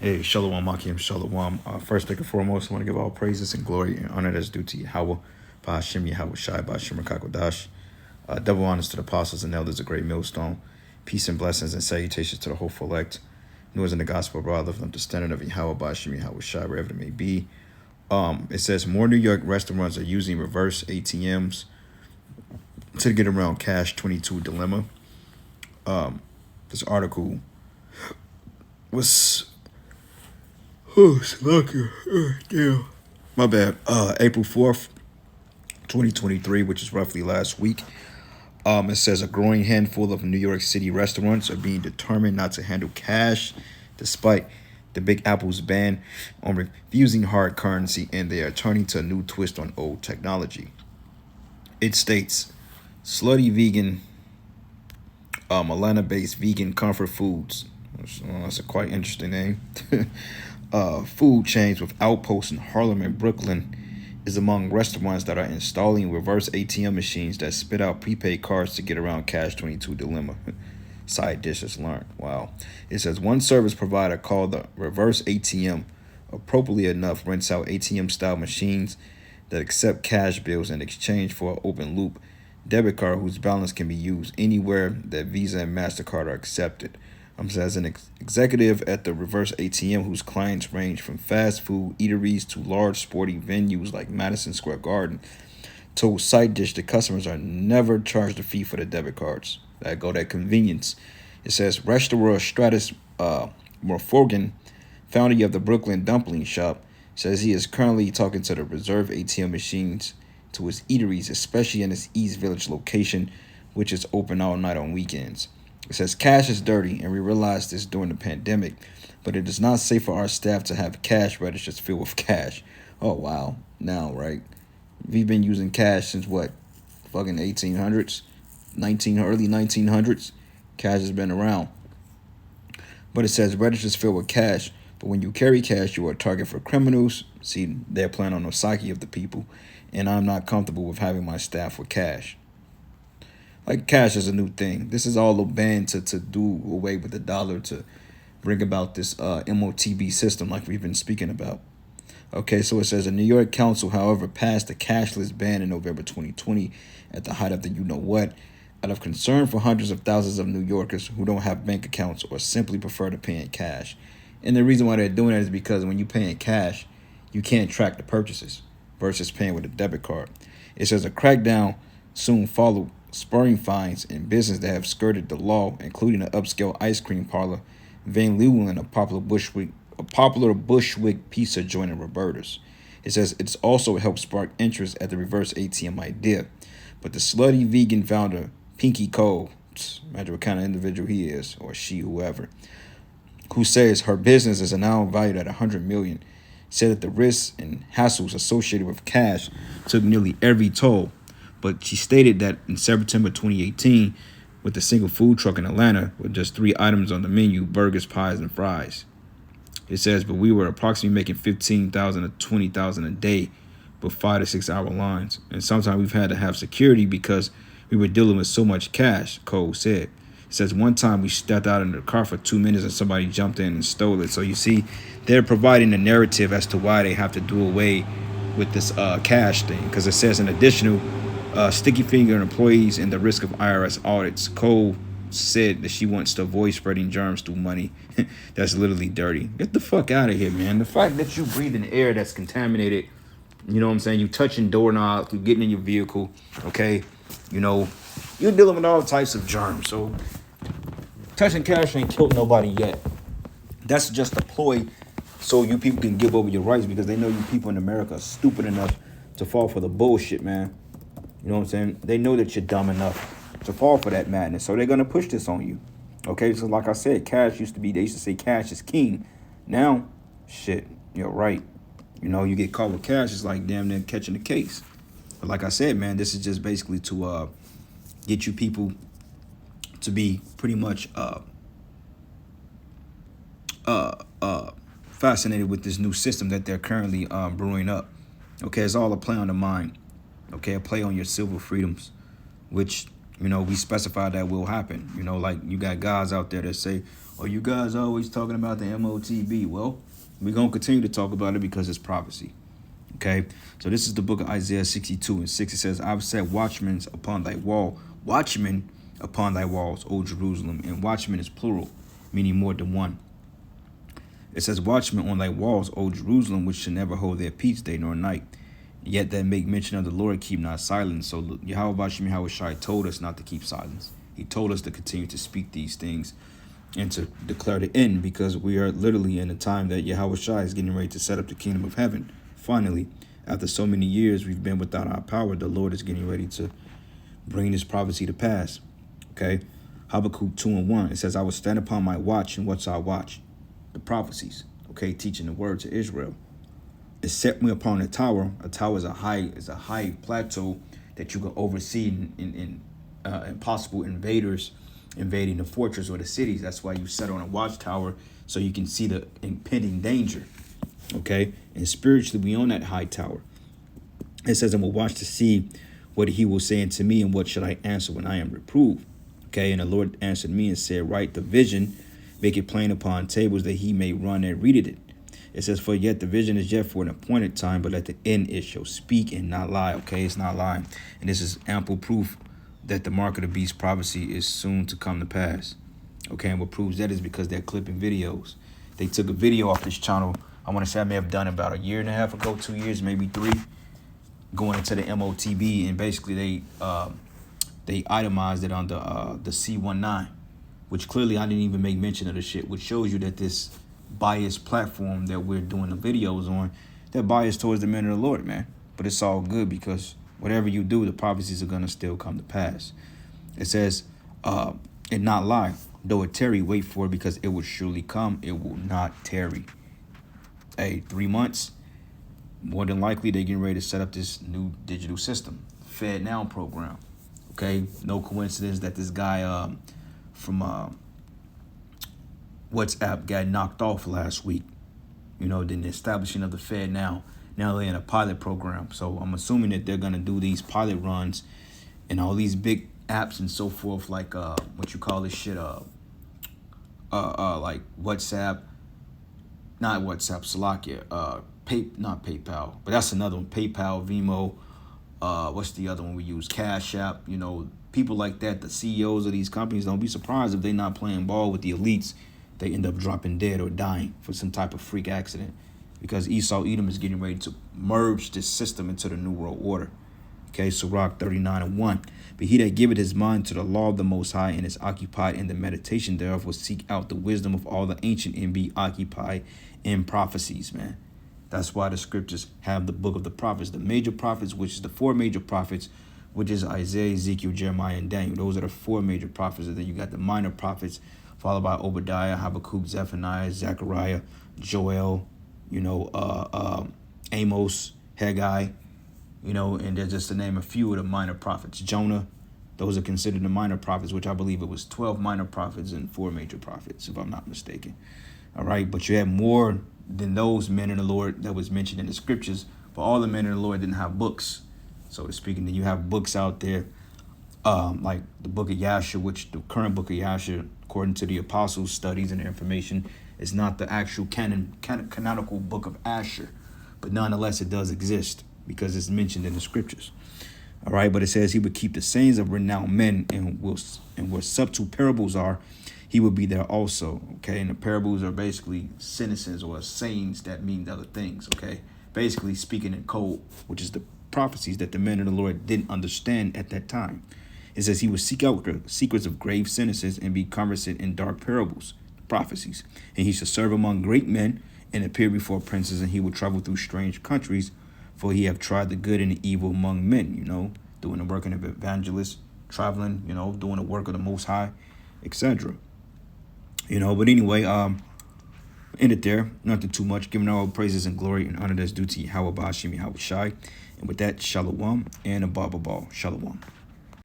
Hey, Shalom, Akim, Shalom. First and foremost, I want to give all praises and glory and honor that's due to Yahweh, Bahashim Yahweh Shai, Bahashim Rakakwadash. Double honors to the apostles and elders of Great Millstone. Peace and blessings and salutations to the hopeful elect. New as in the gospel, brother, of understanding of Yahweh, Bahashim Yahweh Shai, wherever it may be. It says more New York restaurants are using reverse ATMs to get around Cash 22 dilemma. This article was lucky. Damn. My bad. April 4th, 2023, which is roughly last week. It says a growing handful of New York City restaurants are being determined not to handle cash despite the Big Apple's ban on refusing hard currency, and they are turning to a new twist on old technology. It states, slutty vegan, Atlanta-based vegan comfort foods. That's a quite interesting name. Food chains with outposts in Harlem and Brooklyn is among restaurants that are installing reverse ATM machines that spit out prepaid cards to get around Cash 22 dilemma. Side dishes learned. Wow. It says one service provider called the reverse ATM, appropriately enough, rents out ATM-style machines that accept cash bills in exchange for an open-loop debit card whose balance can be used anywhere that Visa and MasterCard are accepted. As an executive at the reverse ATM, whose clients range from fast food eateries to large sporting venues like Madison Square Garden, told Side Dish the customers are never charged a fee for the debit cards. That convenience. It says restaurant Stratus Morforgan, founder of the Brooklyn Dumpling Shop, says he is currently talking to the reserve ATM machines to his eateries, especially in his East Village location, which is open all night on weekends. It says cash is dirty, and we realized this during the pandemic, but it is not safe for our staff to have cash registers filled with cash. Oh, wow. Now, right? We've been using cash since what? Fucking 1800s? Early 1900s? Cash has been around. But it says registers filled with cash, but when you carry cash, you are a target for criminals. See, they're playing on the psyche of the people, and I'm not comfortable with having my staff with cash. Like, cash is a new thing. This is all a ban to do away with the dollar, to bring about this MOTB system like we've been speaking about. Okay, so it says a New York council, however, passed a cashless ban in November 2020 at the height of the you-know-what, out of concern for hundreds of thousands of New Yorkers who don't have bank accounts or simply prefer to pay in cash. And the reason why they're doing that is because when you pay in cash, you can't track the purchases versus paying with a debit card. It says a crackdown soon followed, spurring fines in business that have skirted the law, including an upscale ice cream parlor, Van Leeuwen, a popular Bushwick pizza joint in Roberta's. It says it's also helped spark interest at the reverse ATM idea. But the slutty vegan founder, Pinky Cole, imagine what kind of individual he is, or she, whoever, who says her business is now valued at $100 million, said that the risks and hassles associated with cash took nearly every toll. But she stated that in September 2018, with a single food truck in Atlanta with just 3 items on the menu, burgers, pies, and fries. It says, but we were approximately making $15,000 to $20,000 a day with 5 to 6 hour lines. And sometimes we've had to have security because we were dealing with so much cash, Cole said. It says one time we stepped out in the car for 2 minutes and somebody jumped in and stole it. So you see, they're providing a narrative as to why they have to do away with this cash thing. Because it says an additional sticky finger employees and the risk of IRS audits. Cole said that she wants to avoid spreading germs through money. That's literally dirty. Get the fuck out of here, man. The fact that you breathe in air that's contaminated, you know what I'm saying? You touching doorknobs, you getting in your vehicle, okay? You know, you're dealing with all types of germs. So touching cash ain't killed nobody yet. That's just a ploy so you people can give over your rights, because they know you people in America are stupid enough to fall for the bullshit, man. You know what I'm saying? They know that you're dumb enough to fall for that madness. So they're going to push this on you. Okay, so like I said, cash used to say cash is king. Now, shit, you're right. You know, you get caught with cash, it's like damn near catching a case. But like I said, man, this is just basically to get you people to be pretty much fascinated with this new system that they're currently brewing up. Okay, it's all a play on the mind. Okay, a play on your civil freedoms, which, We specify that will happen. Like you got guys out there that say, "Oh, you guys always talking about the MOTB." Well, we're gonna continue to talk about it because it's prophecy. Okay, so this is the book of Isaiah 62:6. It says, "I've set watchmen upon thy wall, watchmen upon thy walls, O Jerusalem." And watchmen is plural, meaning more than one. It says, "Watchmen on thy walls, O Jerusalem, which should never hold their peace day nor night. Yet that make mention of the Lord, keep not silence." So Yahweh Shai told us not to keep silence. He told us to continue to speak these things and to declare the end, because we are literally in a time that Yahweh Shai is getting ready to set up the kingdom of heaven. Finally, after so many years we've been without our power, the Lord is getting ready to bring this prophecy to pass. Okay, Habakkuk 2:1. It says, "I will stand upon my watch, and what's our watch? The prophecies." Okay, teaching the word to Israel. "It set me upon a tower." A tower is a high plateau that you can oversee in impossible invaders invading the fortress or the cities. That's why you set on a watchtower, so you can see the impending danger. Okay, and spiritually we on that high tower. It says, "I will watch to see what he will say unto me, and what should I answer when I am reproved." Okay, and the Lord answered me and said, "Write the vision, make it plain upon tables, that he may run and read it." It says, "For yet the vision is yet for an appointed time, but at the end it shall speak and not lie." Okay, it's not lying. And this is ample proof that the mark of the beast prophecy is soon to come to pass. Okay, and what proves that is because they're clipping videos. They took a video off this channel. I want to say I may have done about a year and a half ago, 2 years, maybe 3, going into the MOTB, and basically they itemized it on the C19, which clearly I didn't even make mention of the shit, which shows you that this biased platform that we're doing the videos on, they're biased towards the men of the Lord, man. But it's all good, because whatever you do, the prophecies are gonna still come to pass. It says, "And not lie, though it tarry, wait for it, because it will surely come, it will not tarry." Hey, 3 months, more than likely they're getting ready to set up this new digital system, Fed Now program. Okay, no coincidence that this guy from WhatsApp got knocked off last week. Then the establishing of the Fed Now they're in a pilot program. So I'm assuming that they're gonna do these pilot runs and all these big apps and so forth, like what you call this shit, like WhatsApp, not WhatsApp, Slovakia, not PayPal, but that's another one. PayPal, Venmo, what's the other one we use? Cash App. People like that, the CEOs of these companies, don't be surprised if they're not playing ball with the elites. They end up dropping dead or dying for some type of freak accident, because Esau Edom is getting ready to merge this system into the New World Order. Okay, Sirach 39:1. "But he that giveth his mind to the law of the Most High, and is occupied in the meditation thereof, will seek out the wisdom of all the ancient, and be occupied in prophecies," man. That's why the scriptures have the book of the prophets, the major prophets, which is the 4 major prophets, which is Isaiah, Ezekiel, Jeremiah, and Daniel. Those are the 4 major prophets. And then you got the minor prophets, followed by Obadiah, Habakkuk, Zephaniah, Zechariah, Joel, Amos, Haggai, and they're just to name a few of the minor prophets. Jonah, those are considered the minor prophets, which I believe it was 12 minor prophets and 4 major prophets, if I'm not mistaken. All right, but you have more than those men of the Lord that was mentioned in the scriptures, but all the men of the Lord didn't have books, so to speak. And then you have books out there, like the book of Yasher, which the current book of Yasher, according to the apostles' studies and their information, is not the actual canonical book of Asher, but nonetheless it does exist because it's mentioned in the scriptures. All right, but it says he would keep the sayings of renowned men, and where subtle parables are, he would be there also. Okay, and the parables are basically sentences or sayings that mean other things. Okay, basically speaking in code, which is the prophecies that the men of the Lord didn't understand at that time. It says he would seek out the secrets of grave sentences and be conversant in dark parables, prophecies. And he should serve among great men and appear before princes, and he would travel through strange countries, for he have tried the good and the evil among men, doing the work of evangelists, traveling, doing the work of the Most High, etc. But anyway, end it there. Nothing too much. Giving all praises and glory and honor that's due to Yahweh Bashim Yahweh Shai. And with that, Shalom and a Baba Ball. Shalom.